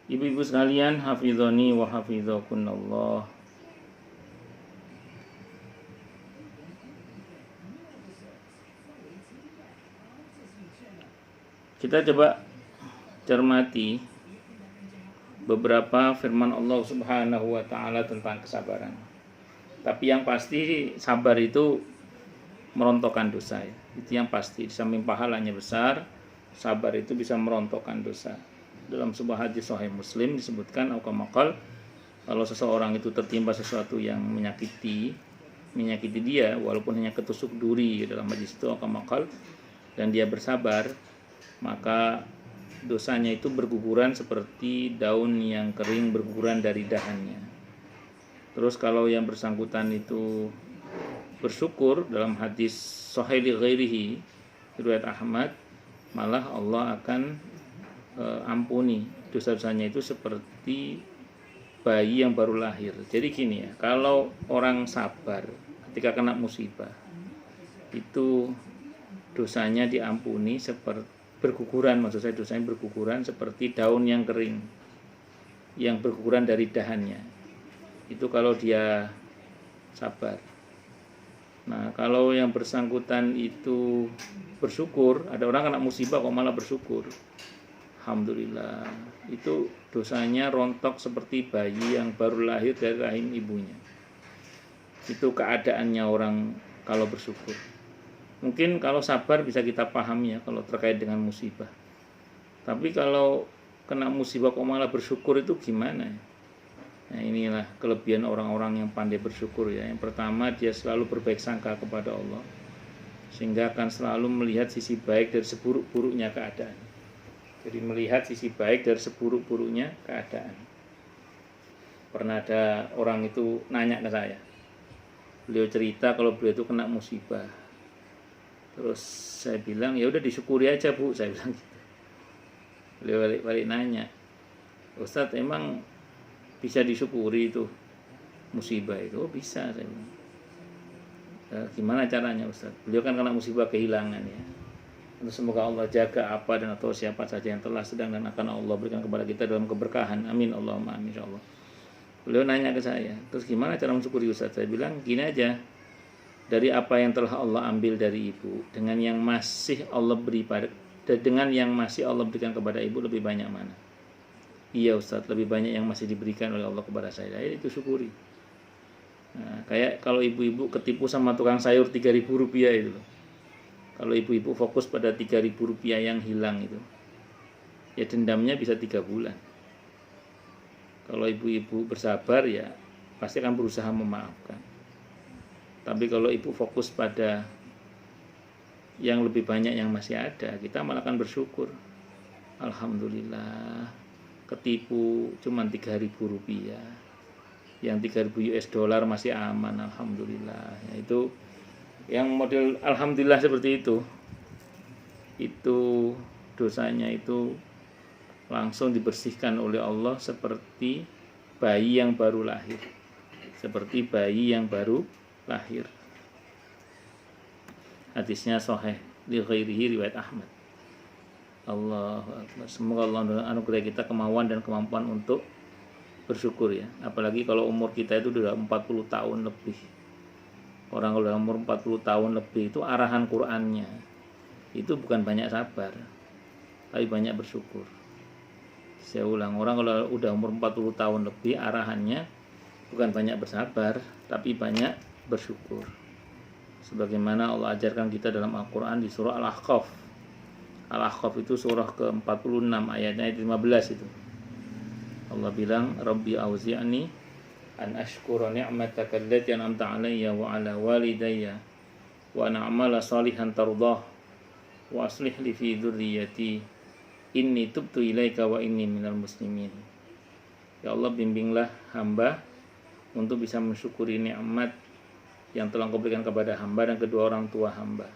Ibu-ibu sekalian, hafizoni wa hafizakunallah. Kita coba cermati beberapa firman Allah Subhanahu wa taala tentang kesabaran. Tapi yang pasti sabar itu merontokkan dosa ya. Itu yang pasti. Di samping pahalanya besar, sabar itu bisa merontokkan dosa. Dalam sebuah hadis sahih Muslim disebutkan auqamaqal, kalau seseorang itu tertimpa sesuatu yang menyakiti dia walaupun hanya ketusuk duri, dalam hadis itu auqamaqal, dan dia bersabar, maka dosanya itu berguguran seperti daun yang kering berguguran dari dahannya. Terus kalau yang bersangkutan itu bersyukur, dalam hadis sahih li ghairihi riwayat Ahmad, malah Allah akan ampuni dosa-dosanya itu seperti bayi yang baru lahir. Jadi gini ya, kalau orang sabar ketika kena musibah itu dosanya diampuni seperti berguguran, maksud saya dosanya berguguran seperti daun yang kering yang berguguran dari dahannya. Itu kalau dia sabar. Nah, kalau yang bersangkutan itu bersyukur, ada orang kena musibah kok malah bersyukur, alhamdulillah, itu dosanya rontok seperti bayi yang baru lahir dari rahim ibunya. Itu keadaannya orang kalau bersyukur. Mungkin kalau sabar bisa kita pahami ya kalau terkait dengan musibah. Tapi kalau kena musibah kok malah bersyukur itu gimana ya? Nah, inilah kelebihan orang-orang yang pandai bersyukur ya. Yang pertama, dia selalu berbaik sangka kepada Allah, sehingga akan selalu melihat sisi baik dari seburuk-buruknya keadaan. Jadi melihat sisi baik dari seburuk-buruknya keadaan. Pernah ada orang itu nanya ke saya, beliau cerita kalau beliau itu kena musibah. Terus saya bilang, ya udah disyukuri aja Bu, saya bilang gitu. Beliau balik-balik nanya, Ustadz emang bisa disyukuri itu musibah itu? Oh bisa, saya bilang. Gimana caranya Ustadz? Beliau kan kena musibah kehilangan ya. Semoga Allah jaga apa dan atau siapa saja yang telah, sedang, dan akan Allah berikan kepada kita dalam keberkahan. Amin Allahumma amin insyaallah. Beliau nanya ke saya, terus gimana cara mensyukuri Ustaz? Saya bilang gini aja, dari apa yang telah Allah ambil dari ibu dengan yang masih Allah berikan kepada ibu, lebih banyak mana? Iya Ustaz, lebih banyak yang masih diberikan oleh Allah kepada saya. Itu syukuri. Nah, kayak kalau ibu-ibu ketipu sama tukang sayur 3.000 rupiah itu loh. Kalau ibu-ibu fokus pada 3.000 rupiah yang hilang itu, ya dendamnya bisa 3 bulan. Kalau ibu-ibu bersabar ya pasti akan berusaha memaafkan. Tapi kalau ibu fokus pada yang lebih banyak yang masih ada, kita malah akan bersyukur. Alhamdulillah, ketipu cuma 3.000 rupiah, yang 3.000 US dollar masih aman, alhamdulillah. Ya, itu yang model alhamdulillah seperti itu dosanya itu langsung dibersihkan oleh Allah seperti bayi yang baru lahir. Seperti bayi yang baru lahir. Hadisnya sahih li ghairihi riwayat Ahmad. Allahu Akbar. Semoga Allah anugerah kita kemauan dan kemampuan untuk bersyukur ya. Apalagi kalau umur kita itu sudah 40 tahun lebih. Orang kalau umur 40 tahun lebih itu arahan Qur'annya itu bukan banyak sabar, tapi banyak bersyukur. Saya ulang, orang kalau udah umur 40 tahun lebih arahannya bukan banyak bersabar, tapi banyak bersyukur. Sebagaimana Allah ajarkan kita dalam Al-Quran di surah Al-Ahqaf. Al-Ahqaf itu surah ke-46 ayatnya 15 itu. Allah bilang, Rabbi auzi'ni an ashkura ni'mataka allati an'amta 'alayya wa 'ala walidayya wa an a'mala salihan tardah wa aslih li fi dzurriyyati inni tubtu ilaika wa inni minal muslimin. Ya Allah, bimbinglah hamba untuk bisa mensyukuri nikmat yang telah Engkau berikan kepada hamba dan kedua orang tua hamba.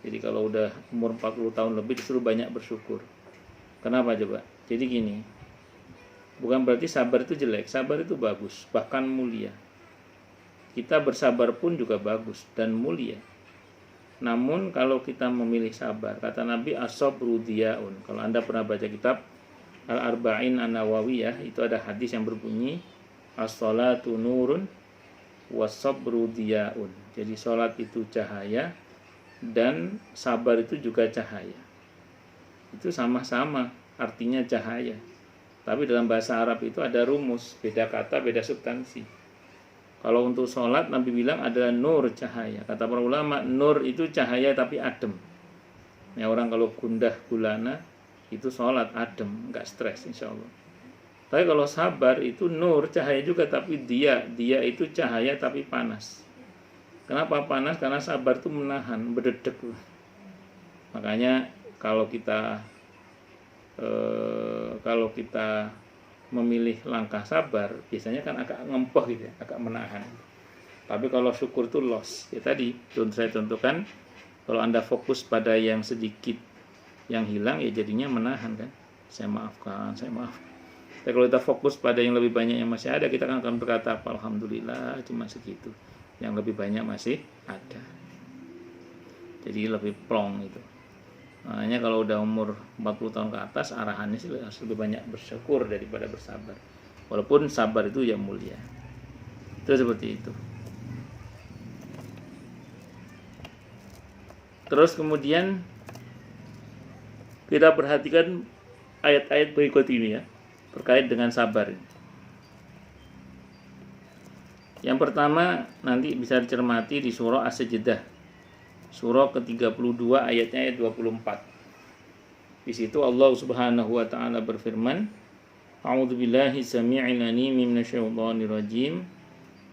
Jadi kalau udah umur 40 tahun lebih disuruh banyak bersyukur. Kenapa coba? Jadi gini, bukan berarti sabar itu jelek, sabar itu bagus, bahkan mulia. Kita bersabar pun juga bagus dan mulia. Namun kalau kita memilih sabar, kata Nabi as-sabru diyaun. Kalau Anda pernah baca kitab Al-Arba'in An-Nawawiyah itu ada hadis yang berbunyi as-salatu nurun was-sabru diyaun. Jadi salat itu cahaya dan sabar itu juga cahaya. Itu sama-sama artinya cahaya. Tapi dalam bahasa Arab itu ada rumus, beda kata, beda substansi. Kalau untuk sholat Nabi bilang adalah nur, cahaya. Kata para ulama, nur itu cahaya tapi adem. Ya, orang kalau gundah gulana itu sholat adem, enggak stres insya Allah. Tapi kalau sabar itu nur, cahaya juga tapi dia itu cahaya tapi panas. Kenapa panas? Karena sabar itu menahan, berdedek. Makanya kalau kita memilih langkah sabar, biasanya kan agak ngempoh gitu ya, agak menahan. Tapi kalau syukur itu loss. Ya tadi saya contohkan, kalau Anda fokus pada yang sedikit yang hilang, ya jadinya menahan kan. Saya maafkan, saya maaf. Tapi kalau kita fokus pada yang lebih banyak yang masih ada, kita akan berkata, alhamdulillah cuma segitu. Yang lebih banyak masih ada. Jadi lebih plong itu. Makanya kalau udah umur 40 tahun ke atas, arahannya sih harus lebih banyak bersyukur daripada bersabar. Walaupun sabar itu yang mulia. Itu seperti itu. Terus kemudian kita perhatikan ayat-ayat berikut ini ya, terkait dengan sabar. Yang pertama nanti bisa dicermati di surah As-Sajdah. Surah ke-32 ayatnya ayat 24. Di situ Allah Subhanahu wa taala berfirman, A'udzubillahi samii'il 'aliim minasyaitonir rajim.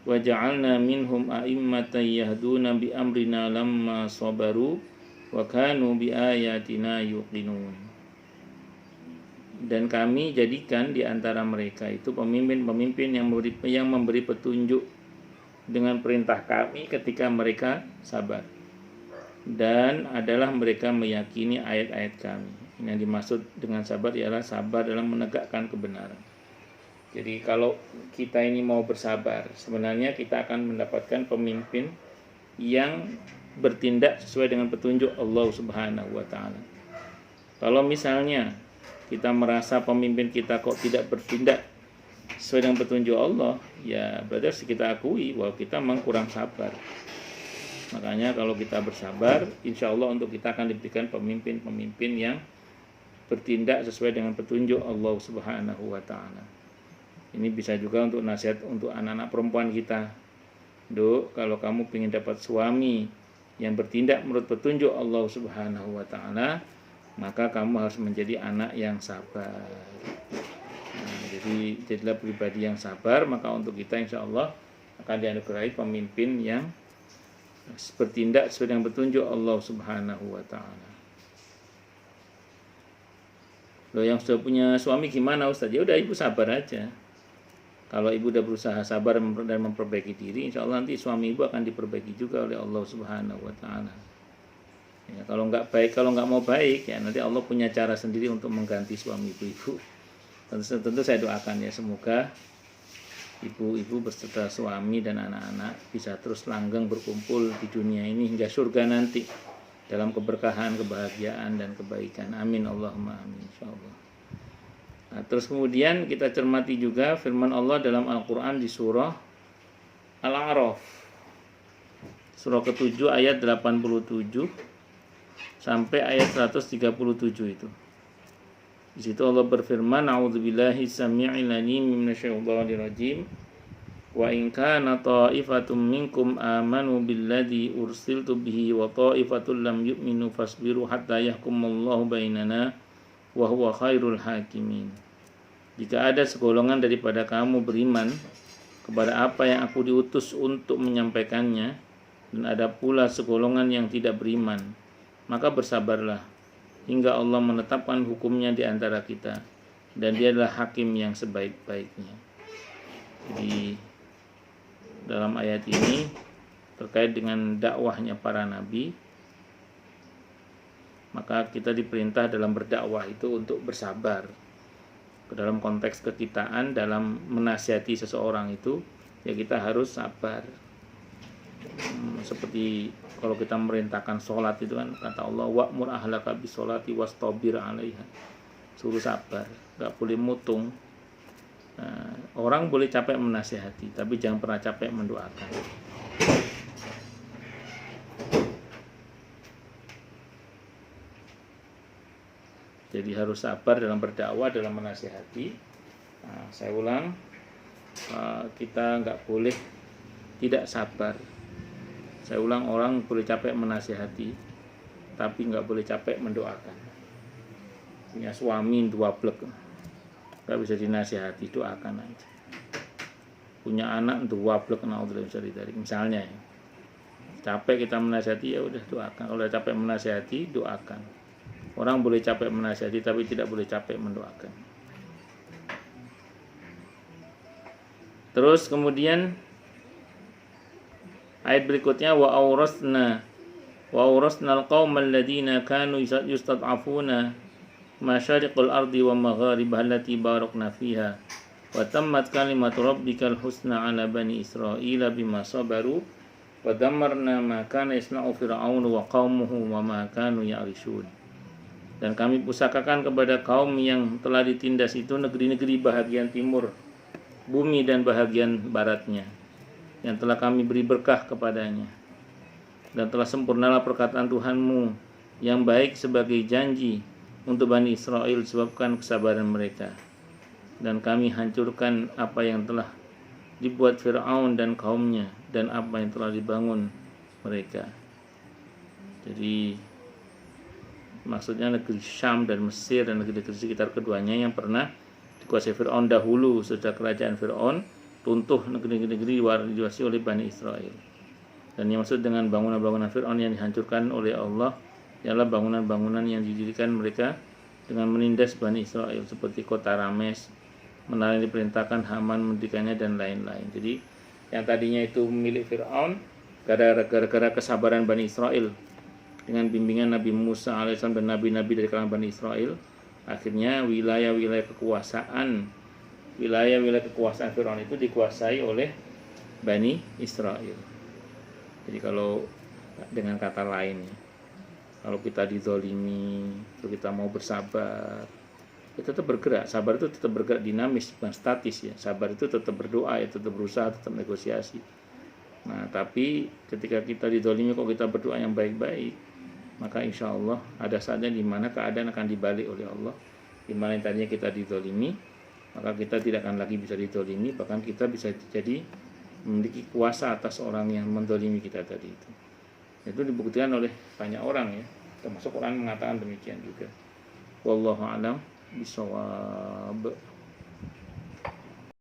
Wa ja'alna minhum a'immatan yahduna bi amrina lamma sabaru wa kanu bi ayatina yuqinun. Dan kami jadikan di antara mereka itu pemimpin-pemimpin yang memberi petunjuk dengan perintah kami ketika mereka sabar. Dan adalah mereka meyakini ayat-ayat kami. Yang dimaksud dengan sabar ialah sabar dalam menegakkan kebenaran. Jadi kalau kita ini mau bersabar, sebenarnya kita akan mendapatkan pemimpin yang bertindak sesuai dengan petunjuk Allah Subhanahu wa taala. Kalau misalnya kita merasa pemimpin kita kok tidak bertindak sesuai dengan petunjuk Allah, ya berarti harus kita akui bahwa kita memang kurang sabar. Makanya kalau kita bersabar, insya Allah untuk kita akan diberikan pemimpin-pemimpin yang bertindak sesuai dengan petunjuk Allah Subhanahu wa taala. Ini bisa juga untuk nasihat untuk anak-anak perempuan kita. Duk, kalau kamu ingin dapat suami yang bertindak menurut petunjuk Allah Subhanahu wa taala, maka kamu harus menjadi anak yang sabar. Jadi jadilah pribadi yang sabar, maka untuk kita insya Allah akan dianugerahi pemimpin yang bertindak sesuai dengan petunjuk Allah Subhanahu wa taala. Loh, yang sudah punya suami gimana Ustaz? Ya udah ibu sabar aja. Kalau ibu udah berusaha sabar dan memperbaiki diri, insya Allah nanti suami ibu akan diperbaiki juga oleh Allah Subhanahu wa taala. Ya, kalau nggak mau baik, ya nanti Allah punya cara sendiri untuk mengganti suami ibu. Tentu saya doakan ya, semoga ibu-ibu beserta suami dan anak-anak bisa terus langgeng berkumpul di dunia ini hingga surga nanti dalam keberkahan, kebahagiaan dan kebaikan. Amin Allahumma amin insyaallah. Nah, terus kemudian kita cermati juga firman Allah dalam Al-Qur'an di surah Al-A'raf. Surah ke-7 ayat 87 sampai ayat 137 itu. Di situ Allah berfirman, A'udzubillahi samii'il 'aliim minasyaitonir rajim. Wa in kana ta'ifatum minkum amanu billadzi ursiltu bihi wa ta'ifatul lam yu'minu fasbiru hatta yahkumallahu bainana wa huwa khairul hakimin. Jika ada segolongan daripada kamu beriman kepada apa yang aku diutus untuk menyampaikannya, dan ada pula segolongan yang tidak beriman, maka bersabarlah hingga Allah menetapkan hukumnya di antara kita, dan Dia adalah hakim yang sebaik-baiknya. Jadi dalam ayat ini terkait dengan dakwahnya para nabi, maka kita diperintah dalam berdakwah itu untuk bersabar. Dalam konteks kekitaan, dalam menasihati seseorang itu, ya kita harus sabar. Seperti kalau kita merintahkan sholat itu kan, kata Allah, wa'mur ahlaka bis sholati wastabir 'alaiha. suruh sabar, nggak boleh mutung. Nah, orang boleh capek menasihati, tapi jangan pernah capek mendoakan. Jadi harus sabar dalam berdakwah, dalam menasihati. Nah, saya ulang, kita nggak boleh tidak sabar. Saya ulang, orang boleh capek menasihati, tapi nggak boleh capek mendoakan. Punya suami 2 blek, nggak bisa dinasihati, doakan aja. Punya anak 2 blek, naudzubillah dari misalnya ya. Capek kita menasihati, ya udah doakan. Kalau udah capek menasihati, doakan. Orang boleh capek menasihati, tapi tidak boleh capek mendoakan. Terus kemudian ayat berikutnya, wa awrasna al-qauma alladziina kanu yustad'afuna masyariqal ardi wa magharibaha allati barakna fiha wa tammat kalimatu rabbikal husna 'ala bani Israila bima sabaru wa dammarna ma kana yasna'u fir'aunu wa qaumuhu wa ma kanu ya'rishun. Dan kami pusakakan kepada kaum yang telah ditindas itu negeri-negeri bahagian timur bumi dan bahagian baratnya, yang telah kami beri berkah kepadanya. Dan telah sempurnalah perkataan Tuhanmu yang baik sebagai janji untuk Bani Israel disebabkan kesabaran mereka. Dan kami hancurkan apa yang telah dibuat Fir'aun dan kaumnya, dan apa yang telah dibangun mereka. Jadi maksudnya negeri Syam dan Mesir dan negeri-negeri sekitar keduanya yang pernah dikuasai Fir'aun dahulu. Sejak kerajaan Fir'aun runtuh negeri-negeri dikuasai oleh Bani Israel. Dan yang maksud dengan bangunan-bangunan Fir'aun yang dihancurkan oleh Allah ialah bangunan-bangunan yang didirikan mereka dengan menindas Bani Israel, seperti kota Rames, menara yang diperintahkan Haman mendirikannya, dan lain-lain. Jadi yang tadinya itu milik Fir'aun, gara-gara kesabaran Bani Israel dengan bimbingan Nabi Musa alaihissalam dan nabi-nabi dari kalangan Bani Israel, akhirnya wilayah-wilayah kekuasaan Fir'aun itu dikuasai oleh Bani Israel. Jadi kalau dengan kata lain ya, kalau kita dizolimi, kalau kita mau bersabar, kita tetap bergerak. Sabar itu tetap bergerak, dinamis, bukan statis ya. Sabar itu tetap berdoa, ya, tetap berusaha, tetap negosiasi. Nah, tapi ketika kita dizolimi kok kita berdoa yang baik-baik, maka insya Allah ada saatnya di mana keadaan akan dibalik oleh Allah. Di mana yang tadinya kita dizolimi, maka kita tidak akan lagi bisa dizolimi, bahkan kita bisa jadi memiliki kuasa atas orang yang menzolimi kita tadi itu. Itu dibuktikan oleh banyak orang ya, termasuk Quran mengatakan demikian juga. Wallahu a'lam bishawab.